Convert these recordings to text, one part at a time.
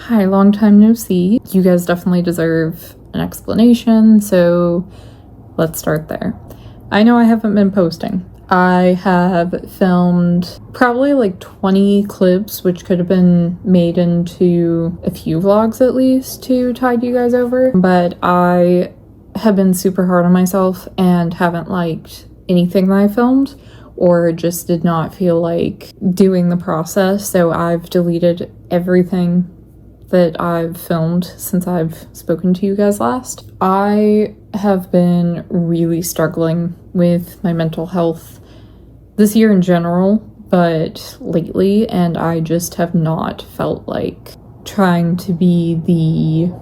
Hi, long time no see. You guys definitely deserve an explanation, so let's start there. I know I haven't been posting. I have filmed probably like 20 clips, which could have been made into a few vlogs at least to tide you guys over, but I have been super hard on myself and haven't liked anything that I filmed, or just did not feel like doing the process, so I've deleted everything that I've filmed since I've spoken to you guys last. I have been really struggling with my mental health this year in general, but lately, and I just have not felt like trying to be the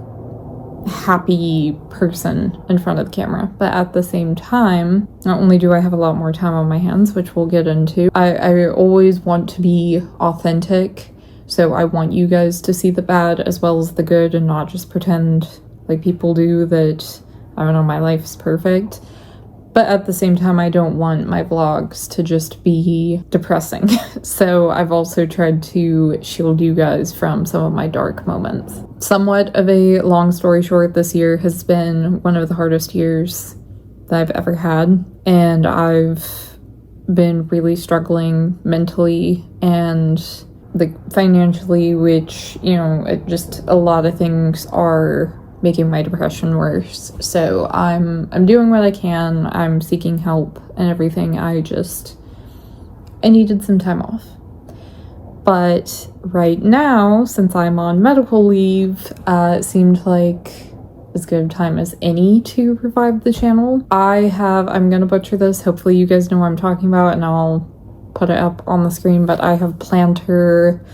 happy person in front of the camera. But at the same time, not only do I have a lot more time on my hands, which we'll get into, I always want to be authentic. So I want you guys to see the bad as well as the good and not just pretend like people do that, I don't know, my life's perfect. But at the same time, I don't want my vlogs to just be depressing. So I've also tried to shield you guys from some of my dark moments. Somewhat of a long story short, this year has been one of the hardest years that I've ever had. And I've been really struggling mentally and like financially, which, you know, just a lot of things are making my depression worse. So I'm doing what I can. I'm seeking help and everything. I needed some time off. But right now, since I'm on medical leave, it seemed like as good a time as any to revive the channel. I'm gonna butcher this. Hopefully you guys know what I'm talking about, and I'll put it up on the screen, but I have plantar,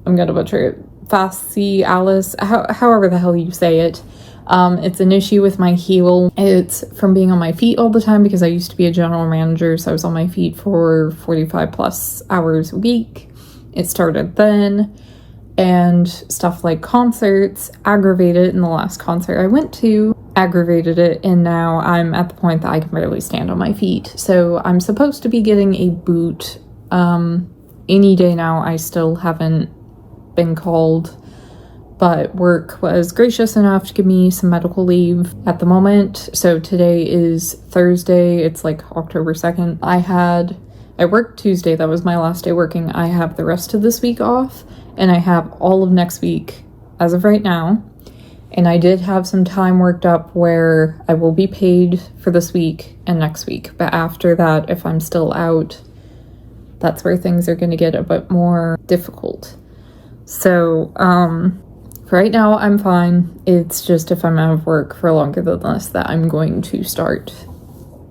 I'm gonna butcher it, fascialis, however the hell you say it. It's an issue with my heel. It's from being on my feet all the time because I used to be a general manager, so I was on my feet for 45 plus hours a week. It started then, and stuff like concerts aggravated it. In the last concert I went to aggravated it, and now I'm at the point that I can barely stand on my feet. So I'm supposed to be getting a boot any day now. I still haven't been called, but work was gracious enough to give me some medical leave at the moment. So today is Thursday, it's like October 2nd. I worked Tuesday, that was my last day working. I have the rest of this week off, and I have all of next week as of right now. And I did have some time worked up where I will be paid for this week and next week. But after that, if I'm still out, that's where things are going to get a bit more difficult. So, right now I'm fine. It's just if I'm out of work for longer than this that I'm going to start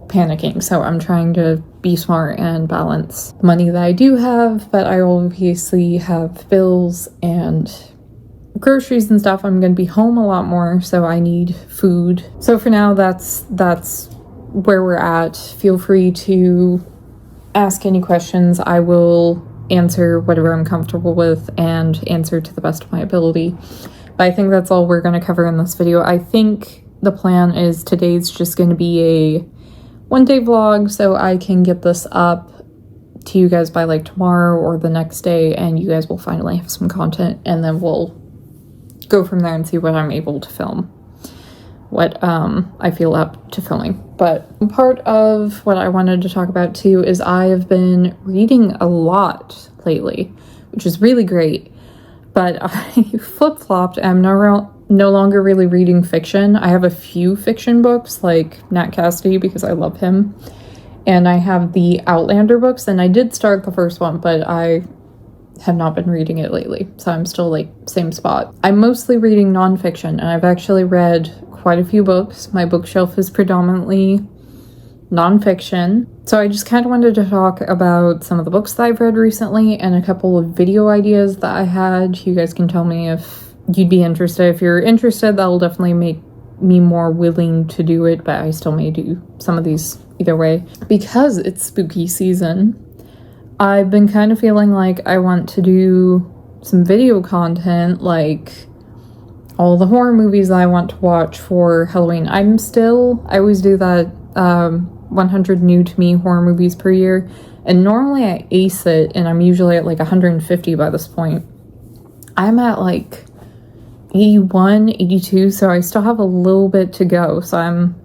panicking. So I'm trying to be smart and balance the money that I do have, but I obviously have bills and groceries and stuff. I'm going to be home a lot more, so I need food. So for now, that's where we're at. Feel free to ask any questions. I will answer whatever I'm comfortable with and answer to the best of my ability. But I think that's all we're going to cover in this video. I think the plan is today's just going to be a one-day vlog, so I can get this up to you guys by like tomorrow or the next day, and you guys will finally have some content, and then we'll go from there and see what I'm able to film, what I feel up to filming. But part of what I wanted to talk about too is I have been reading a lot lately, which is really great, but I flip-flopped. I'm no longer really reading fiction. I have a few fiction books like Nat Cassidy because I love him, and I have the Outlander books, and I did start the first one, but I have not been reading it lately, so I'm still like same spot. I'm mostly reading nonfiction, and I've actually read quite a few books. My bookshelf is predominantly nonfiction, so I just kind of wanted to talk about some of the books that I've read recently and a couple of video ideas that I had. You guys can tell me if you'd be interested. If you're interested, that'll definitely make me more willing to do it, but I still may do some of these either way. Because it's spooky season, I've been kind of feeling like I want to do some video content, like all the horror movies that I want to watch for Halloween. I always do that 100 new to me horror movies per year, and normally I ace it, and I'm usually at like 150 by this point. I'm at like 81, 82, so I still have a little bit to go. So I'm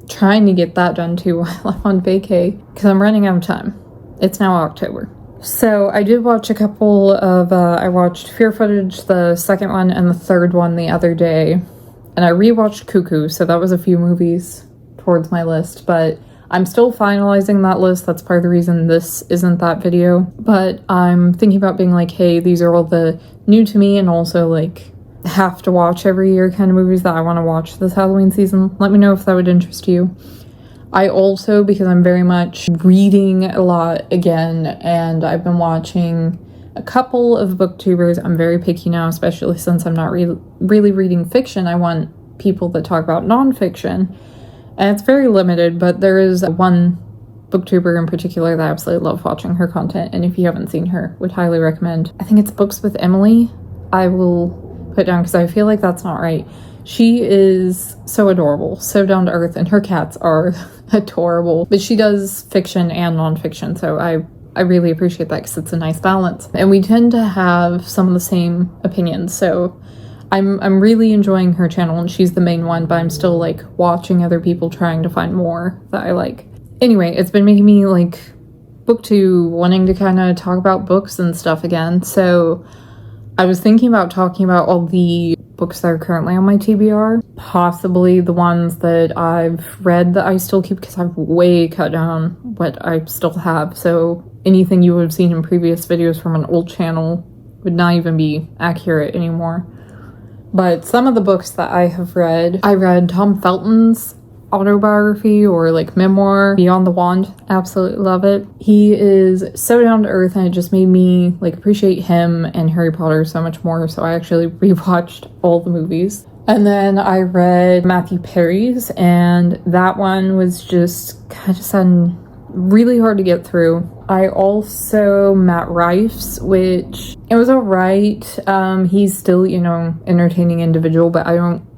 trying to get that done too while I'm on vacay, because I'm running out of time. It's now October. So I did watch a couple of, I watched Fear Footage, the second one, and the third one the other day. And I rewatched Cuckoo, so that was a few movies towards my list, but I'm still finalizing that list. That's part of the reason this isn't that video. But I'm thinking about being like, hey, these are all the new to me and also like have to watch every year kind of movies that I want to watch this Halloween season. Let me know if that would interest you. I also, because I'm very much reading a lot again, and I've been watching a couple of booktubers. I'm very picky now, especially since I'm not really reading fiction. I want people that talk about nonfiction. And it's very limited, but there is one booktuber in particular that I absolutely love watching her content. And if you haven't seen her, would highly recommend. I think it's Books with Emily. I will put down because I feel like that's not right. She is so adorable, so down to earth, and her cats are adorable. But she does fiction and nonfiction, so I really appreciate that because it's a nice balance. And we tend to have some of the same opinions, so I'm really enjoying her channel, and she's the main one, but I'm still like watching other people trying to find more that I like. Anyway, it's been making me like Booktube, wanting to kind of talk about books and stuff again. So I was thinking about talking about all the books that are currently on my TBR, possibly the ones that I've read that I still keep, because I've way cut down what I still have. So anything you would have seen in previous videos from an old channel would not even be accurate anymore. But some of the books that I have read, I read Tom Felton's autobiography or like memoir, Beyond the Wand. Absolutely love it. He is so down to earth, and it just made me like appreciate him and Harry Potter so much more. So I actually rewatched all the movies. And then I read Matthew Perry's, and that one was just kind of really hard to get through. I also Matt Rife's, which it was alright. He's still, you know, entertaining individual, but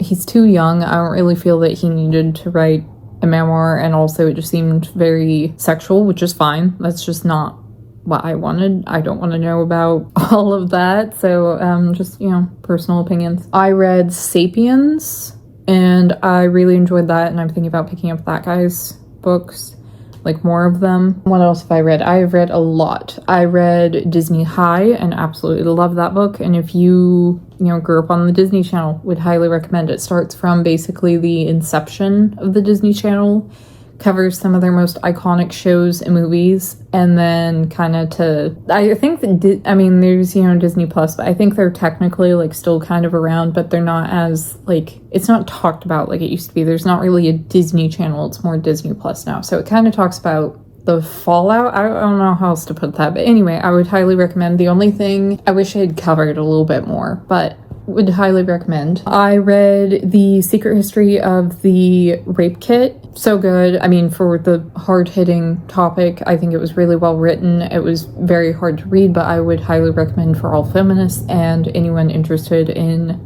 he's too young. I don't really feel that he needed to write a memoir, and also it just seemed very sexual, which is fine. That's just not what I wanted. I don't want to know about all of that. So just, you know, personal opinions. I read Sapiens, and I really enjoyed that, and I'm thinking about picking up that guy's books, like more of them. What else have I read? I have read a lot. I read Disney High and absolutely love that book. And if you grew up on the Disney Channel, would highly recommend it. Starts from basically the inception of the Disney Channel, covers some of their most iconic shows and movies, and then kind of I think that, there's, Disney Plus, but I think they're technically like still kind of around, but they're not as like, it's not talked about like it used to be. There's not really a Disney Channel, it's more Disney Plus now. So it kind of talks about the fallout. I don't know how else to put that, but anyway, I would highly recommend. The only thing I wish I had covered a little bit more, but would highly recommend. I read The Secret History of the Rape Kit. So good. For the hard-hitting topic, I think it was really well written. It was very hard to read, but I would highly recommend for all feminists and anyone interested in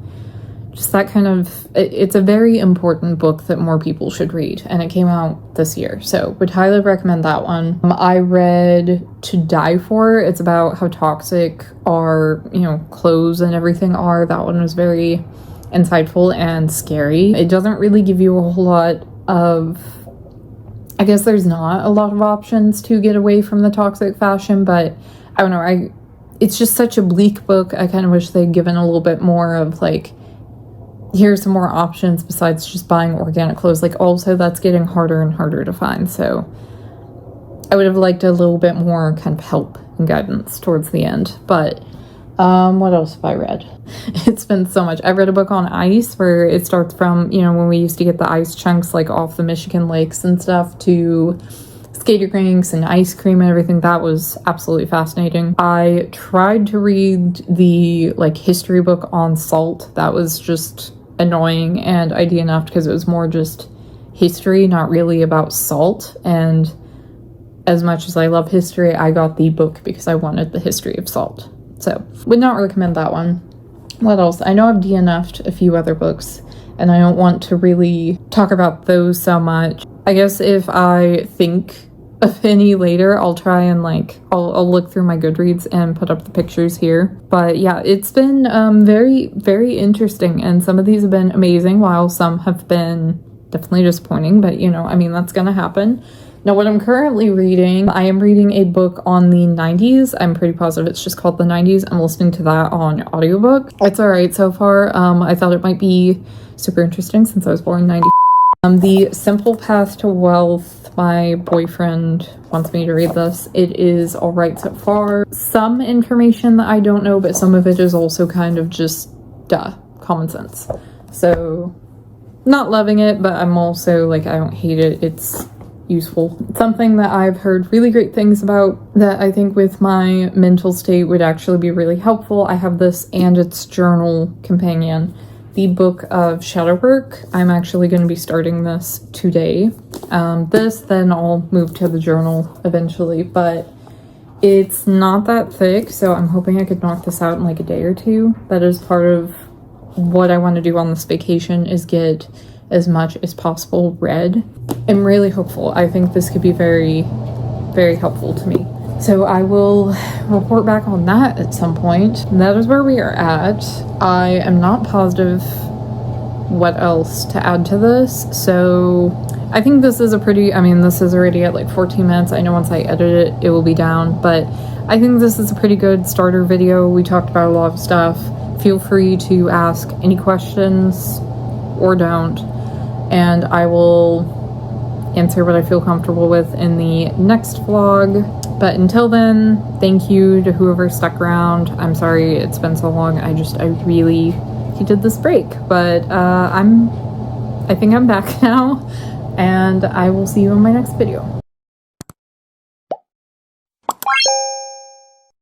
just that kind of... It's a very important book that more people should read, and it came out this year, so would highly recommend that one. I read To Die For. It's about how toxic our, clothes and everything are. That one was very insightful and scary. It doesn't really give you a whole lot of... I guess there's not a lot of options to get away from the toxic fashion, but I don't know, it's just such a bleak book. I kind of wish they'd given a little bit more of like, here's some more options besides just buying organic clothes. Like, also that's getting harder and harder to find, so I would have liked a little bit more kind of help and guidance towards the end. But what else have I read? It's been so much. I read a book on ice where it starts from, when we used to get the ice chunks like off the Michigan lakes and stuff, to skater rinks and ice cream and everything. That was absolutely fascinating. I tried to read the history book on salt. That was just annoying and idea enough, because it was more just history, not really about salt. And as much as I love history, I got the book because I wanted the history of salt. So would not recommend that one. What else? I know I've DNF'd a few other books, and I don't want to really talk about those so much. I guess if I think of any later. I'll try and like, I'll look through my Goodreads and put up the pictures here. But yeah, it's been very, very interesting. And some of these have been amazing, while some have been definitely disappointing. But you know, I mean, that's gonna happen. Now, what I'm currently reading, I am reading a book on the 90s. I'm pretty positive it's just called The 90s. I'm listening to that on audiobook. It's alright so far. I thought it might be super interesting since I was born in 90. The Simple Path to Wealth, my boyfriend wants me to read this. It is alright so far. Some information that I don't know, but some of it is also kind of just, common sense. So, not loving it, but I'm also, like, I don't hate it. It's useful. Something that I've heard really great things about that I think with my mental state would actually be really helpful. I have this and its journal companion, the Book of Shadow Work. I'm actually going to be starting this today. Then I'll move to the journal eventually, but it's not that thick, so I'm hoping I could knock this out in like a day or two. That is part of what I want to do on this vacation, is get as much as possible read. I'm really hopeful. I think this could be very, very helpful to me. So I will report back on that at some point. That is where we are at. I am not positive what else to add to this. So I think this is a pretty, I mean, this is already at like 14 minutes. I know once I edit it, it will be down, but I think this is a pretty good starter video. We talked about a lot of stuff. Feel free to ask any questions or don't, and I will answer what I feel comfortable with in the next vlog. But until then, thank you to whoever stuck around. I'm sorry it's been so long. I really needed this break, but I think I'm back now, and I will see you in my next video.